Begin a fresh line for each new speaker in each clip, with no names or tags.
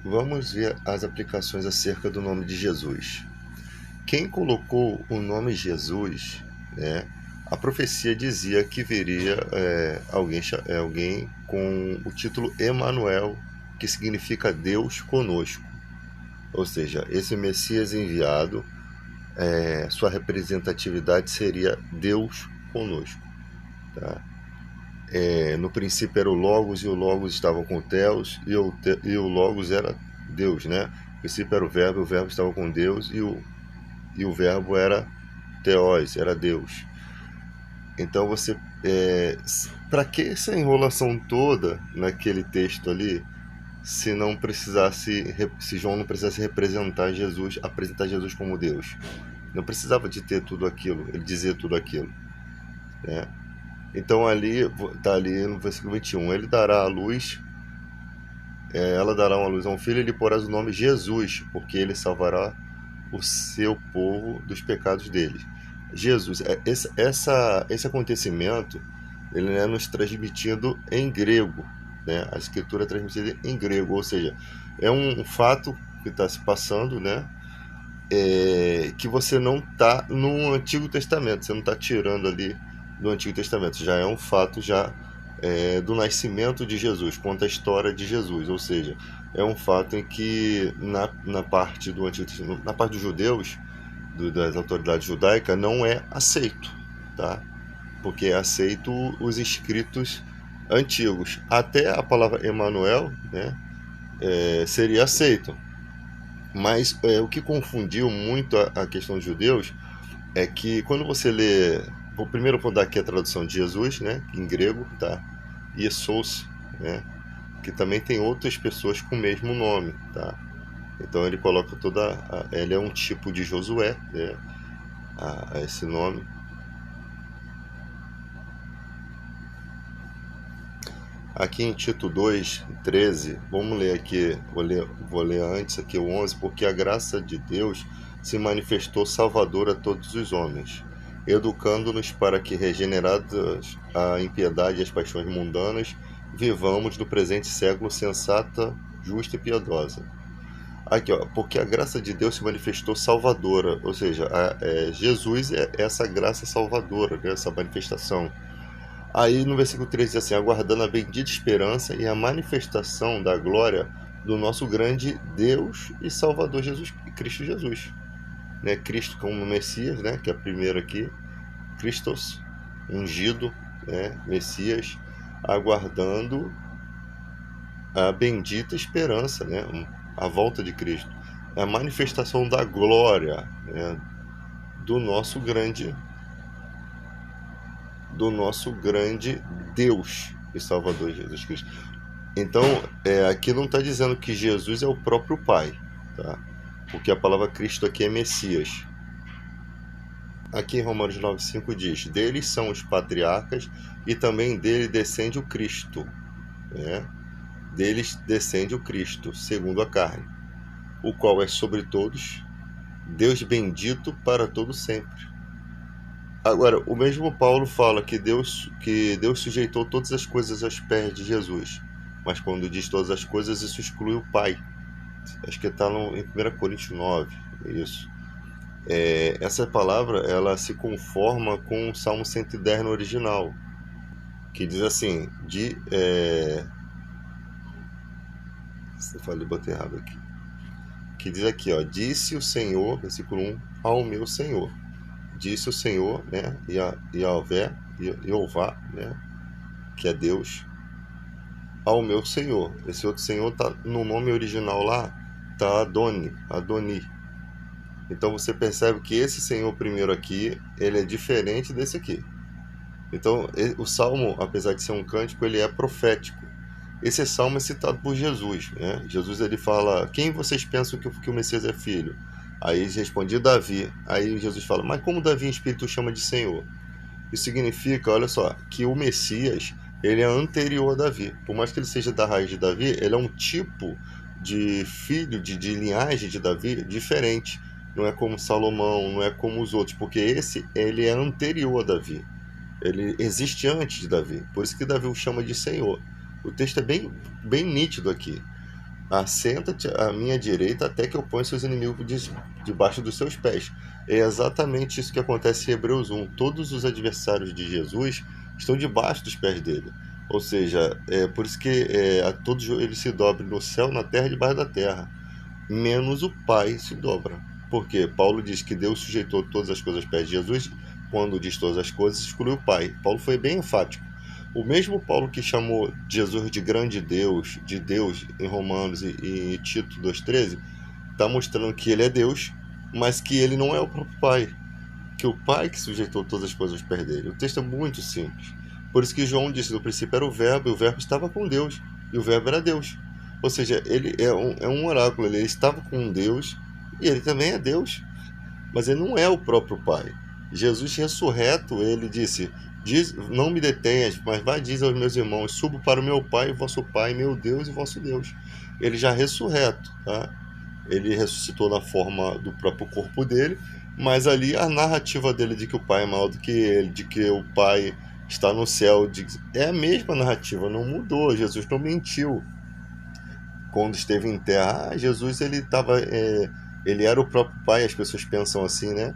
Vamos ver as aplicações acerca do nome de Jesus. Quem colocou o nome Jesus, né, a profecia dizia que viria alguém com o título Emanuel, que significa Deus conosco. Ou seja, esse Messias enviado, sua representatividade seria Deus conosco. Tá? No princípio era o Logos, e o Logos estava com o Theos, e o Logos era Deus, né? No princípio era o Verbo estava com Deus, e o Verbo era Theos, era Deus. Então você... para que essa enrolação toda naquele texto ali, se João não precisasse representar Jesus, apresentar Jesus como Deus? Não precisava de ter tudo aquilo, ele dizer tudo aquilo, né? Então ali, está ali no versículo 21, ela dará uma luz a um filho, e lhe porás o nome Jesus, porque ele salvará o seu povo dos pecados deles. Jesus, esse acontecimento, ele é nos transmitido em grego, né? A escritura é transmitida em grego, ou seja, é um fato que está se passando, né? Que você não está no Antigo Testamento, você não está tirando ali do Antigo Testamento, já é um fato já do nascimento de Jesus, conta a história de Jesus, ou seja, é um fato em que na parte do Antigo Testamento, na parte dos judeus, das autoridades judaicas, não é aceito, tá? Porque é aceito os escritos antigos. Até a palavra Emanuel, né, seria aceito. Mas o que confundiu muito a questão dos judeus é que quando você lê... Primeiro eu vou dar aqui a tradução de Jesus, né, em grego, tá? Iesus, né, que também tem outras pessoas com o mesmo nome, tá? Então ele coloca ele é um tipo de Josué, né, a esse nome. Aqui em Tito 2:13, vamos ler aqui, vou ler antes aqui o 11, porque a graça de Deus se manifestou salvadora a todos os homens, educando-nos para que, regenerados à impiedade e às paixões mundanas, vivamos no presente século sensata, justa e piedosa. Aqui, ó, porque a graça de Deus se manifestou salvadora, ou seja, Jesus é essa graça salvadora, né, essa manifestação. Aí no versículo 3 diz assim: aguardando a bendita esperança e a manifestação da glória do nosso grande Deus e Salvador Jesus, Cristo Jesus. Né? Cristo como Messias, né? Que é a primeira aqui, Christos, ungido, né? Messias, aguardando a bendita esperança, né? A volta de Cristo. É a manifestação da glória, né? do nosso grande Deus e Salvador Jesus Cristo. Então, aqui não está dizendo que Jesus é o próprio Pai, tá? Porque a palavra Cristo aqui é Messias. Aqui em Romanos 9:5 diz: deles são os patriarcas e também dele descende o Cristo, né? Deles descende o Cristo, segundo a carne, o qual é sobre todos, Deus bendito para todo sempre. Agora, o mesmo Paulo fala que Deus sujeitou todas as coisas aos pés de Jesus. Mas quando diz todas as coisas, isso exclui o Pai. Acho que está em 1 Coríntios 9, isso. Essa palavra, ela se conforma com o Salmo 110 no original, que diz assim, falei, botei errado aqui. Que diz aqui, ó, disse o Senhor, versículo 1, ao meu Senhor. Disse o Senhor, né, Jeová, né, que é Deus, ao meu Senhor. Esse outro Senhor tá no nome original lá, tá Adoni. Então você percebe que esse Senhor primeiro aqui, ele é diferente desse aqui. Então o Salmo, apesar de ser um cântico, ele é profético. Esse Salmo é citado por Jesus, né? Jesus, ele fala: quem vocês pensam que o Messias é filho? Aí eles respondiam: Davi. Aí Jesus fala: mas como Davi em espírito chama de Senhor? Isso significa, olha só, que o Messias, ele é anterior a Davi. Por mais que ele seja da raiz de Davi, ele é um tipo de filho, de linhagem de Davi diferente. Não é como Salomão, não é como os outros, porque ele é anterior a Davi. Ele existe antes de Davi. Por isso que Davi o chama de Senhor. O texto é bem nítido aqui. assenta-te à minha direita até que eu ponha seus inimigos debaixo dos seus pés. É exatamente isso que acontece em Hebreus 1. Todos os adversários de Jesus estão debaixo dos pés dele. Ou seja, é por isso que a todos eles se dobrem no céu, na terra e debaixo da terra. Menos o Pai se dobra. Porque Paulo diz que Deus sujeitou todas as coisas aos pés de Jesus. Quando diz todas as coisas, excluiu o Pai. Paulo foi bem enfático. O mesmo Paulo que chamou Jesus de grande Deus, de Deus em Romanos e Tito 2,13, está mostrando que ele é Deus, mas que ele não é o próprio Pai. Que o Pai que sujeitou todas as coisas aos pés dele. O texto é muito simples. Por isso que João disse, no princípio era o Verbo, e o Verbo estava com Deus, e o Verbo era Deus. Ou seja, ele é um oráculo, ele estava com Deus, e ele também é Deus, mas ele não é o próprio Pai. Jesus ressurreto, ele disse, não me detenhas, mas vai dizer aos meus irmãos, subo para o meu Pai, vosso Pai, meu Deus e vosso Deus. Ele já ressurreto, tá? Ele ressuscitou na forma do próprio corpo dele, mas ali a narrativa dele de que o Pai é maior do que ele, de que o Pai está no céu, é a mesma narrativa, não mudou. Jesus não mentiu quando esteve em terra. Jesus ele era o próprio Pai, as pessoas pensam assim, né?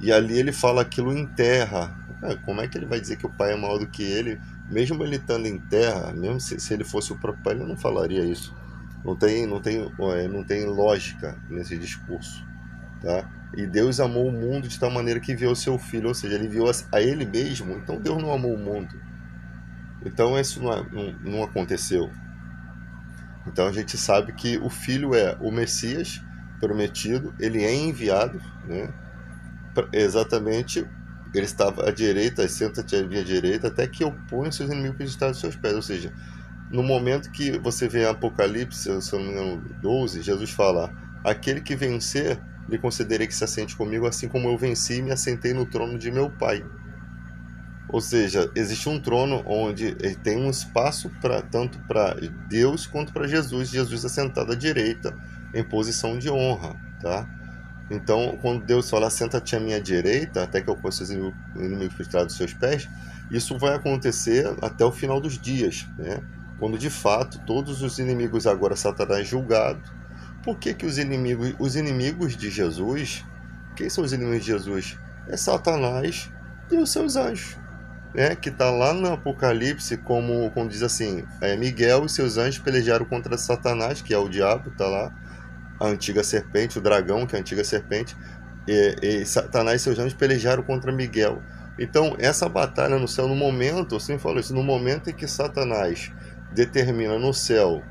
E ali ele fala aquilo em terra. Como é que ele vai dizer que o Pai é maior do que ele? Mesmo ele estando em terra, mesmo se ele fosse o próprio Pai, ele não falaria isso. Não tem lógica nesse discurso, tá? E Deus amou o mundo de tal maneira que enviou o seu Filho, ou seja, ele enviou a ele mesmo. Então Deus não amou o mundo. Então isso não aconteceu. Então a gente sabe que o Filho é o Messias prometido, ele é enviado, né? Exatamente, ele estava à direita, senta-te à minha direita, até que eu ponha seus inimigos debaixo dos seus pés. Ou seja, no momento que você vê em Apocalipse, se eu não me engano, 12, Jesus fala, aquele que vencer, lhe concederei que se assente comigo, assim como eu venci e me assentei no trono de meu Pai. Ou seja, existe um trono onde tem um espaço tanto para Deus quanto para Jesus. Jesus assentado à direita, em posição de honra, tá? Então, quando Deus fala, senta-te à minha direita, até que eu ponha seus inimigos por trás dos seus pés, isso vai acontecer até o final dos dias, né? Quando de fato todos os inimigos, agora Satanás julgado. Por que os inimigos de Jesus, quem são os inimigos de Jesus? É Satanás e os seus anjos, né? Que está lá no Apocalipse, como diz assim, Miguel e seus anjos pelejaram contra Satanás, que é o diabo, está lá, a antiga serpente, o dragão, que é a antiga serpente, e Satanás e seus anjos pelejaram contra Miguel. Então, essa batalha no céu, no momento, eu sempre falo isso, no momento em que Satanás determina no céu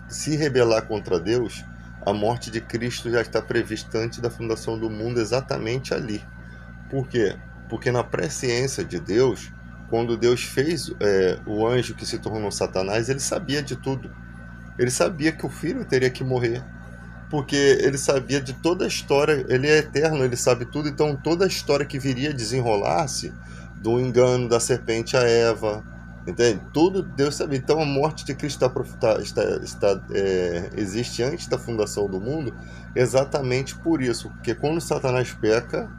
se rebelar contra Deus, a morte de Cristo já está prevista antes da fundação do mundo, exatamente ali. Por quê? Porque na presciência de Deus, quando Deus fez o anjo que se tornou Satanás, ele sabia de tudo. Ele sabia que o filho teria que morrer, porque ele sabia de toda a história, ele é eterno, ele sabe tudo, então toda a história que viria a desenrolar-se, do engano da serpente a Eva, entende? Tudo Deus sabia. Então a morte de Cristo existe antes da fundação do mundo, exatamente por isso, porque quando Satanás peca,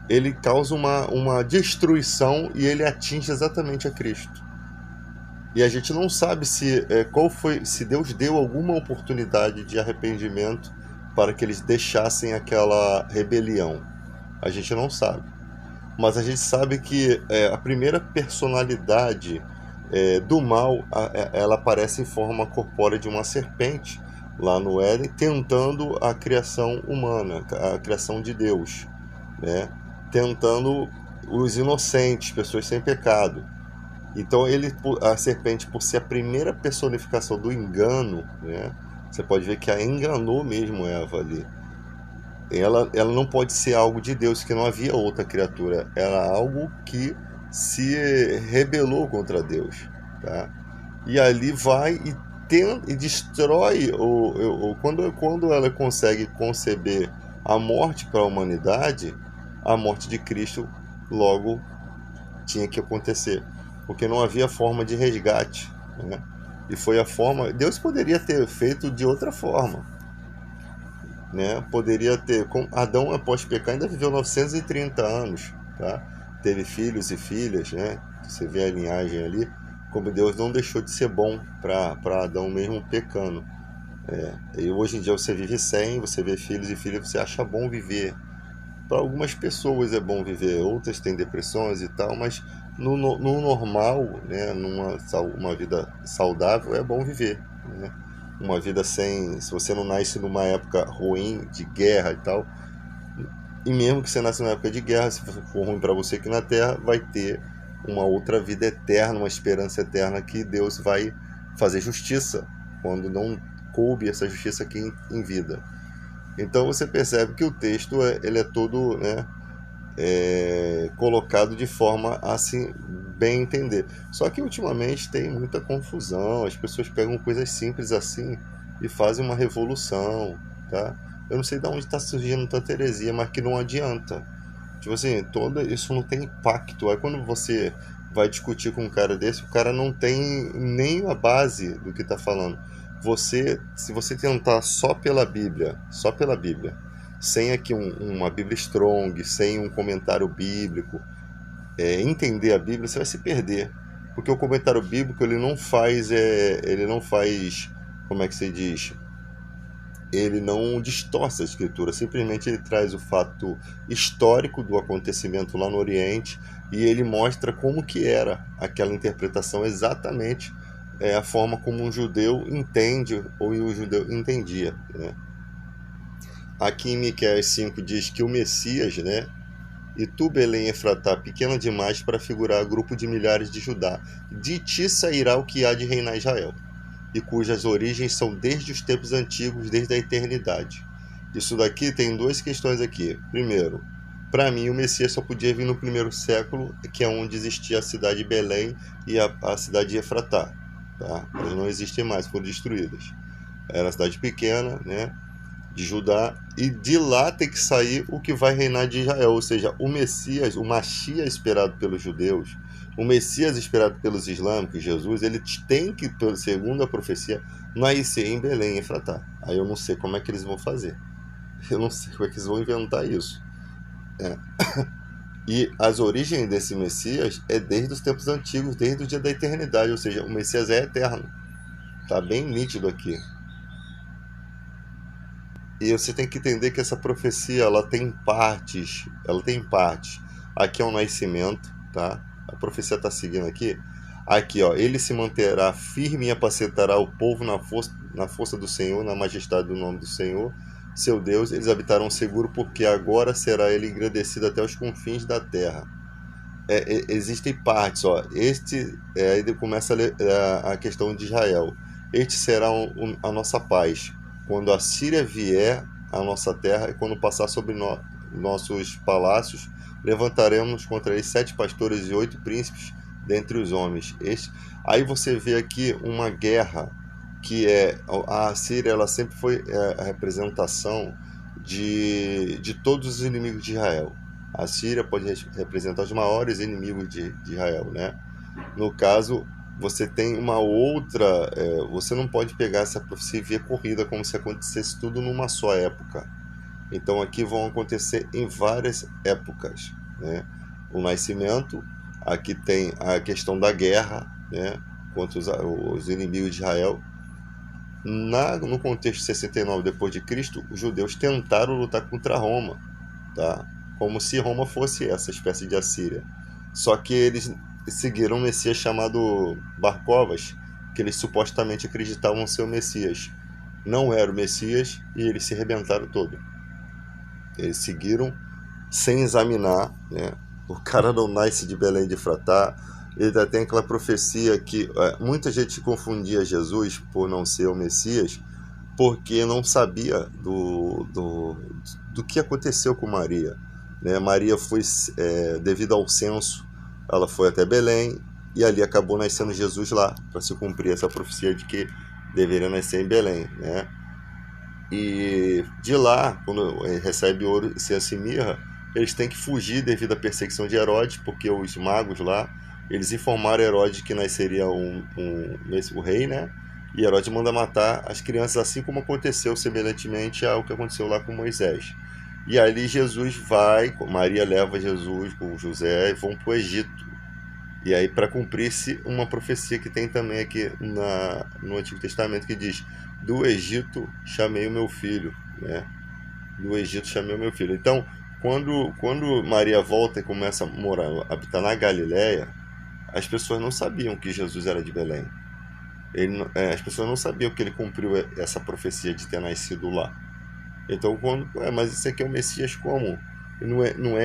ele causa uma destruição e ele atinge exatamente a Cristo. E a gente não sabe se Deus deu alguma oportunidade de arrependimento para que eles deixassem aquela rebelião. A gente não sabe. Mas a gente sabe que a primeira personalidade do mal, ela aparece em forma corpórea de uma serpente, lá no Éden, tentando a criação humana, a criação de Deus, né? Tentando os inocentes, pessoas sem pecado. Então a serpente, por ser a primeira personificação do engano, né, você pode ver que a enganou mesmo Eva ali. Ela não pode ser algo de Deus, que não havia outra criatura. Era algo que se rebelou contra Deus, tá? E ali vai e destrói, quando ela consegue conceber a morte para a humanidade, a morte de Cristo logo tinha que acontecer, porque não havia forma de resgate, né? E foi a forma. Deus poderia ter feito de outra forma, né? Poderia ter. Adão, após pecar, ainda viveu 930 anos, tá? Teve filhos e filhas, né? Você vê a linhagem ali. como Deus não deixou de ser bom para Adão mesmo pecando. E hoje em dia você vive sem, você vê filhos e filhas, você acha bom viver. Para algumas pessoas é bom viver, outras têm depressões e tal, mas no normal, né, uma vida saudável é bom viver, né? Uma vida sem, se você não nasce numa época ruim de guerra e tal, e mesmo que você nasça numa época de guerra, se for ruim para você aqui na Terra, vai ter uma outra vida eterna, uma esperança eterna que Deus vai fazer justiça quando não coube essa justiça aqui em vida. Então você percebe que o texto ele é todo, né, colocado de forma a assim bem entender. Só que ultimamente tem muita confusão, as pessoas pegam coisas simples assim e fazem uma revolução, tá? Eu não sei de onde está surgindo tanta heresia, mas que não adianta. Tipo assim, todo isso não tem impacto. Aí quando você vai discutir com um cara desse, o cara não tem nem a base do que está falando. Se você tentar só pela Bíblia, sem aqui uma Bíblia strong, sem um comentário bíblico, entender a Bíblia, você vai se perder. Porque o comentário bíblico ele não faz, como é que se diz? Ele não distorce a escritura, simplesmente ele traz o fato histórico do acontecimento lá no Oriente e ele mostra como que era aquela interpretação exatamente, a forma como um judeu entende ou o judeu entendia, né? Aqui em Miqueias 5 diz que o Messias, né? E tu, Belém Efratá, pequena demais para figurar grupo de milhares de Judá, de ti sairá o que há de reinar Israel, e cujas origens são desde os tempos antigos, desde a eternidade. Isso daqui tem duas questões aqui. Primeiro, para mim o Messias só podia vir no primeiro século, que é onde existia a cidade de Belém e a cidade de Efratá. Tá? Elas não existem mais, foram destruídas. Era uma cidade pequena, né, de Judá, e de lá tem que sair o que vai reinar de Israel, ou seja, o Messias, o Mashiach esperado pelos judeus, o Messias esperado pelos islâmicos, Jesus, ele tem que, segundo a profecia, nascer em Belém, em Efratá. Aí eu não sei como é que eles vão fazer. Eu não sei como é que eles vão inventar isso. E as origens desse Messias é desde os tempos antigos, desde o dia da eternidade, ou seja, o Messias é eterno. Tá bem nítido aqui. E você tem que entender que essa profecia ela tem partes, Aqui é um nascimento, tá? A profecia está seguindo aqui. Aqui, ó, ele se manterá firme e apacentará o povo na força do Senhor, na majestade do nome do Senhor, seu Deus. Eles habitarão seguro, porque agora será ele engrandecido até os confins da terra. Existem partes, ó. Aí começa a questão de Israel. Este será a nossa paz quando a Síria vier à nossa terra e quando passar sobre nossos palácios, levantaremos contra eles 7 pastores e 8 príncipes dentre os homens. Aí você vê aqui uma guerra que a Síria, ela sempre foi a representação de todos os inimigos de Israel. A Síria pode representar os maiores inimigos de Israel, né? No caso, você tem uma outra. Você não pode pegar essa profecia e ver corrida como se acontecesse tudo numa só época. Então aqui vão acontecer em várias épocas, né? O nascimento, aqui tem a questão da guerra, né, contra os inimigos de Israel. No contexto de 69 depois de Cristo, os judeus tentaram lutar contra Roma, tá? Como se Roma fosse essa espécie de Assíria. Só que eles seguiram um Messias chamado Bar Covas, que eles supostamente acreditavam ser o Messias. Não era o Messias e eles se rebentaram todo. Eles seguiram sem examinar, né? O cara não nasce de Belém de Efratá. Ele ainda tem aquela profecia que muita gente confundia Jesus por não ser o Messias, porque não sabia do que aconteceu com Maria, né? Maria foi, devido ao censo, ela foi até Belém e ali acabou nascendo Jesus lá, para se cumprir essa profecia de que deveria nascer em Belém, né? E de lá, quando recebe ouro, incenso e mirra, eles têm que fugir devido à perseguição de Herodes, porque os magos lá, eles informaram Herodes que nasceria o rei, né? E Herodes manda matar as crianças, assim como aconteceu semelhantemente ao que aconteceu lá com Moisés. E ali Jesus vai, Maria leva Jesus com José e vão para o Egito. E aí, para cumprir-se uma profecia que tem também aqui no Antigo Testamento, que diz: do Egito chamei o meu filho, né? Do Egito chamei o meu filho. Então, quando Maria volta e começa a morar, habitar na Galiléia, as pessoas não sabiam que Jesus era de Belém. As pessoas não sabiam que ele cumpriu essa profecia de ter nascido lá. Então, mas isso aqui é o Messias como? Não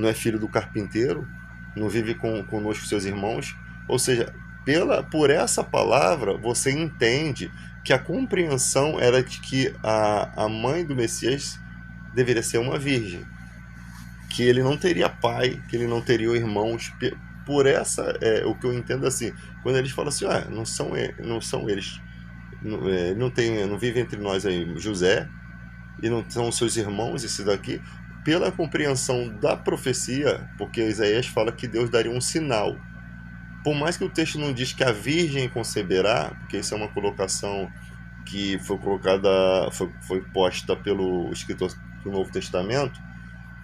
é filho do carpinteiro? Não vive conosco seus irmãos? Ou seja, por essa palavra, você entende que a compreensão era de que a mãe do Messias deveria ser uma virgem, que ele não teria pai, que ele não teria irmãos. Por essa, o que eu entendo assim, quando eles falam assim, não são eles, não vive entre nós aí José, e não são seus irmãos, esses daqui, pela compreensão da profecia, porque Isaías fala que Deus daria um sinal. Por mais que o texto não diz que a virgem conceberá, porque isso é uma colocação que foi colocada, foi posta pelo escritor do Novo Testamento,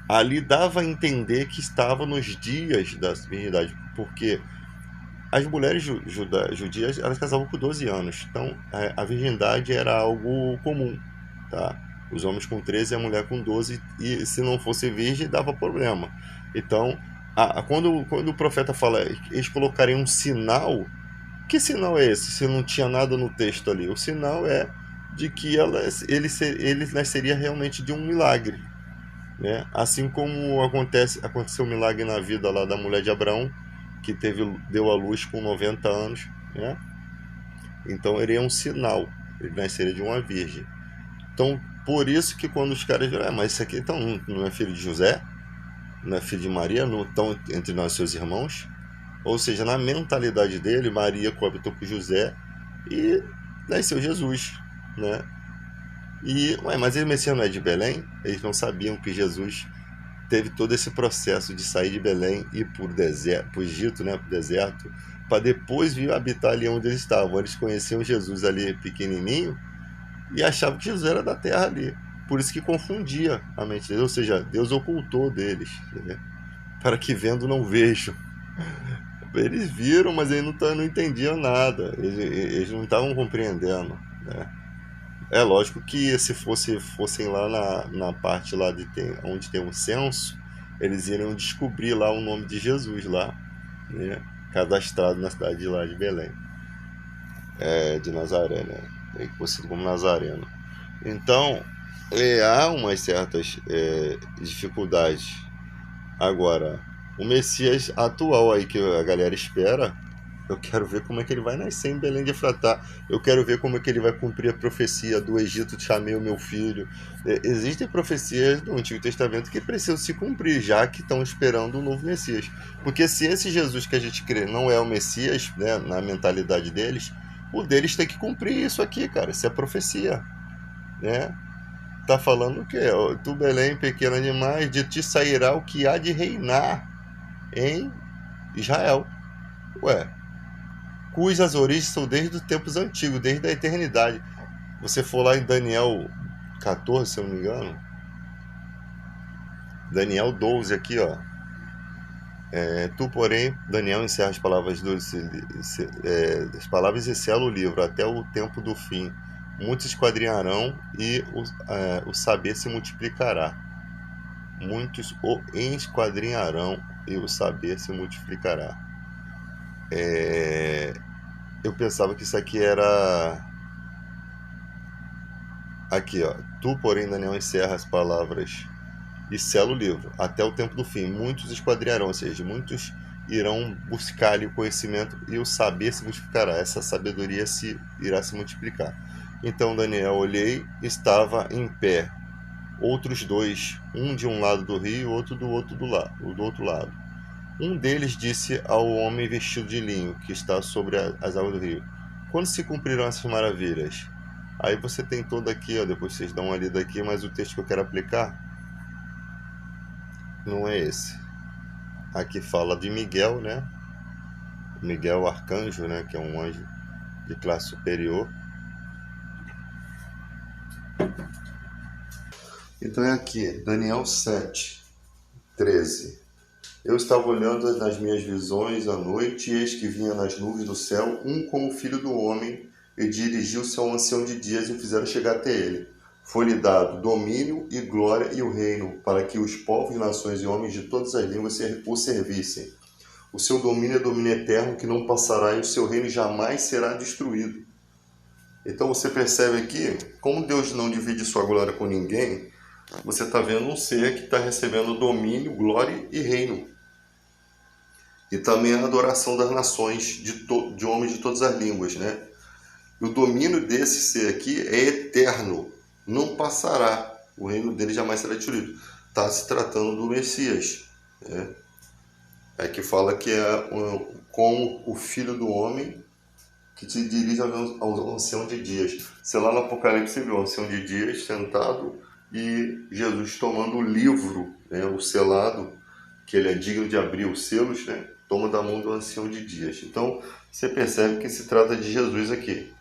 ali dava a entender que estava nos dias da virgindade, porque as mulheres judias, elas casavam com 12 anos, então a virgindade era algo comum, tá? Os homens com 13 e a mulher com 12, e se não fosse virgem dava problema. Então, quando o profeta fala eles colocarem um sinal, que sinal é esse? Se não tinha nada no texto ali, o sinal é de que ele nasceria realmente de um milagre, né? Assim como aconteceu um milagre na vida lá da mulher de Abraão, que deu à luz com 90 anos, né? Então ele é um sinal, ele nasceria de uma virgem. Então, por isso que quando os caras viram, mas isso aqui então não é filho de José, não é filho de Maria, não estão entre nós seus irmãos. Ou seja, na mentalidade dele, Maria coabitou com José e nasceu Jesus, né? Mas o Messias não é de Belém? Eles não sabiam que Jesus teve todo esse processo de sair de Belém e ir para o Egito, né, para o deserto, para depois vir habitar ali onde eles estavam. Eles conheciam Jesus ali pequenininho e achavam que Jesus era da terra ali. Por isso que confundia a mente deles, ou seja, Deus ocultou deles, né, para que vendo não vejam. Eles viram, mas eles não entendiam nada, eles não estavam compreendendo, né? É lógico que se fossem lá na parte lá onde tem um censo, eles iriam descobrir lá o nome de Jesus lá, né? Cadastrado na cidade de lá de Belém, de Nazaré, né? É conhecido como Nazareno. Então, há umas certas dificuldades. Agora, o Messias atual aí que a galera espera, eu quero ver como é que ele vai nascer em Belém de Efratá. Eu quero ver como é que ele vai cumprir a profecia do Egito, chamei o meu filho. Existem profecias do Antigo Testamento que precisam se cumprir, já que estão esperando o novo Messias. Porque se esse Jesus que a gente crê não é o Messias, né, na mentalidade deles, o deles tem que cumprir isso aqui, cara. Isso é profecia, né? Tá falando o quê? Tu, Belém, pequena demais, de ti sairá o que há de reinar em Israel. Ué, cujas origens são desde os tempos antigos, desde a eternidade. Você for lá em Daniel 14, se eu não me engano, Daniel 12 aqui, ó. Tu, porém, Daniel encerra as palavras e sela o livro até o tempo do fim. Muitos esquadrinharão e o saber se multiplicará. Muitos o esquadrinharão e o saber se multiplicará. Eu pensava que isso aqui era... Aqui, ó. Tu, porém, Daniel encerra as palavras e sela o livro até o tempo do fim. Muitos esquadrinharão, ou seja, muitos irão buscar ali o conhecimento e o saber se multiplicará. Essa sabedoria irá se multiplicar. Então Daniel, olhei, estava em pé outros dois, um de um lado do rio, outro do outro lado. Um deles disse ao homem vestido de linho que está sobre as águas do rio: quando se cumprirão essas maravilhas? Aí você tem todo aqui, ó, depois vocês dão uma lida aqui, mas o texto que eu quero aplicar não é esse. Aqui fala de Miguel, né? Miguel arcanjo, né? Que é um anjo de classe superior. Então é aqui, Daniel 7, 13. Eu estava olhando nas minhas visões à noite, e eis que vinha nas nuvens do céu um como filho do homem, e dirigiu-se ao ancião de dias e o fizeram chegar até ele. Foi-lhe dado domínio e glória e o reino, para que os povos, nações e homens de todas as línguas o servissem. O seu domínio é domínio eterno que não passará, e o seu reino jamais será destruído. Então você percebe aqui, como Deus não divide sua glória com ninguém, você está vendo um ser que está recebendo domínio, glória e reino. E também a adoração das nações, de homens de todas as línguas, né? E o domínio desse ser aqui é eterno, não passará. O reino dele jamais será destruído. Está se tratando do Messias, né? É que fala que é como o Filho do Homem que te dirige ao ancião de dias. Sei lá no Apocalipse você vê o ancião de dias sentado e Jesus tomando o livro, né, o selado, que ele é digno de abrir os selos, né, toma da mão do ancião de dias. Então você percebe que se trata de Jesus aqui.